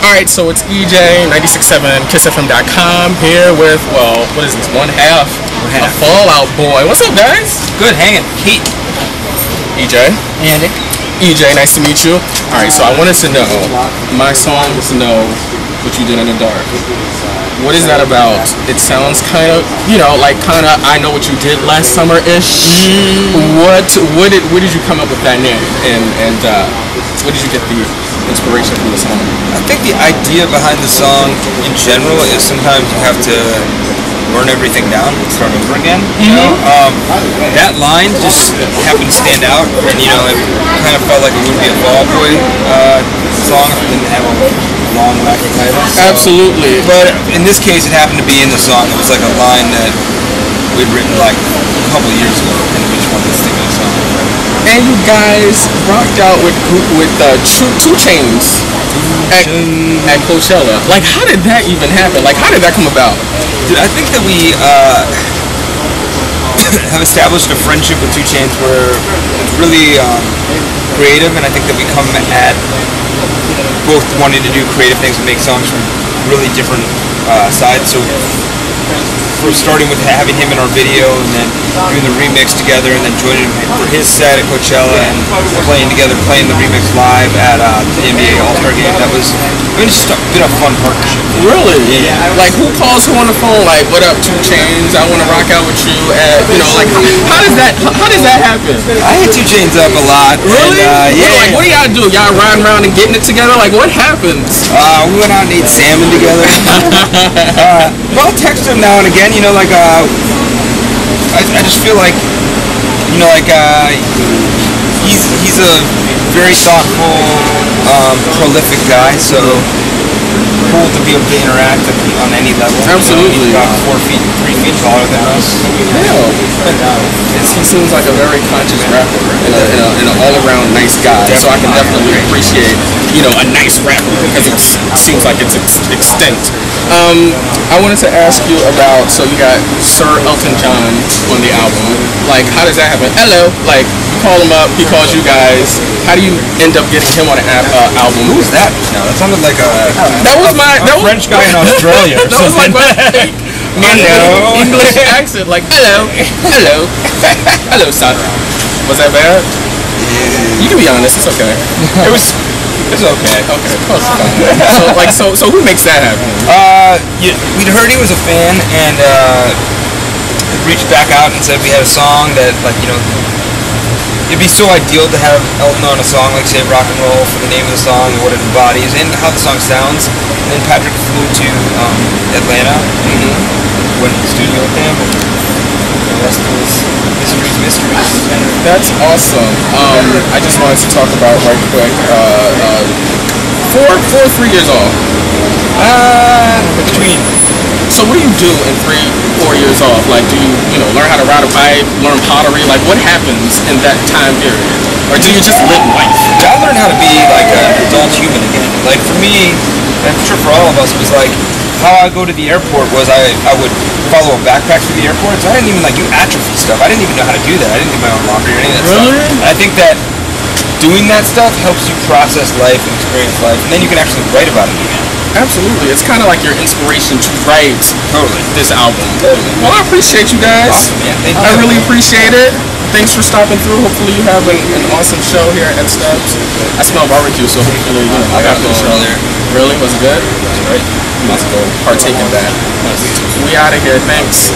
Alright, so it's EJ, 96.7, KissFM.com, here with, well, what is this, one half of Fallout Boy. What's up, guys? Good, hanging. Heat. EJ. Andy. EJ, nice to meet you. Alright, so I wanted to know, my song was Know What You Did in the Dark. What is that about? It sounds kind of, I Know What You Did Last Summer-ish. Where did you come up with that name? And where did you get the inspiration from the song? I think the idea behind the song in general is sometimes you have to burn everything down and start over again. That line just happened to stand out, and it kind of felt like it would be a Fall Out Boy song if it didn't have a long wacky title. So. Absolutely. But in this case, it happened to be in the song. It was like a line that we'd written like a couple of years ago, and we just wanted to stick in the song. And you guys rocked out with 2 Chainz at Coachella. Like, how did that even happen? Like, how did that come about? Dude, I think that we have established a friendship with 2 Chainz where it's really creative, and I think that we come at both wanting to do creative things and make songs from really different sides. So we're starting with having him in our video, and then doing the remix together, and then joining him for his set at Coachella, and playing the remix live at the NBA All-Star Game. It's just been a fun partnership. Really? Yeah. Like, who calls who on the phone? Like, what up, 2 Chainz? I want to rock out with you. How does that happen? I hit 2 Chainz up a lot. Really? And, yeah. What do y'all do? Y'all riding around and getting it together? Like, what happens? We went out and ate salmon together. I'll text him now and again. I just feel like, he's a very thoughtful, prolific guy, so cool to be able to interact on any level. Absolutely. He's about 3 feet taller than us. He seems like a very conscious rapper and an all-around nice guy. So I can definitely appreciate, a nice rapper, because it seems like it's extinct. I wanted to ask you about, so you got Sir Elton John on the album. Like, how does that happen? Hello, like, you call him up, he calls you guys. How do you end up getting him on an album? Who was that? No, that sounded like a French guy in Australia. That was like my fake English accent. Like, hello, son. Was that bad? Yeah. You can be honest. It's okay. It's okay. Okay, close enough. So who makes that happen? We'd heard he was a fan, and reached back out and said we had a song that, it'd be so ideal to have Elton on a song like, say, Rock and Roll, for the name of the song and what it embodies and how the song sounds. And then Patrick flew to Atlanta, went to the studio with him, and the rest was mysteries. That's awesome. I just wanted to talk about right quick. 3 years off. Between. So what do you do in 4 years off? Like, do you, learn how to ride a bike, learn pottery? Like, what happens in that time period? Or do you just live life? I learned how to be like an adult human again. Like, for me, and I'm sure for all of us, it was like, how I go to the airport was I would follow a backpack through the airport. So I didn't even do atrophy stuff. I didn't even know how to do that. I didn't do my own laundry or any of that stuff. And I think that doing that stuff helps you process life and experience life, and then you can actually write about it again. Absolutely. It's kind of like your inspiration to write this album. Well, I appreciate you guys. Awesome, man. Thank you. I really appreciate it. Thanks for stopping through. Hopefully you have an awesome show here at Stubbs. I smell barbecue, so hopefully, I got a good show there. Really? Was it good? That's great. Let's go partake in that. We out of here. Thanks.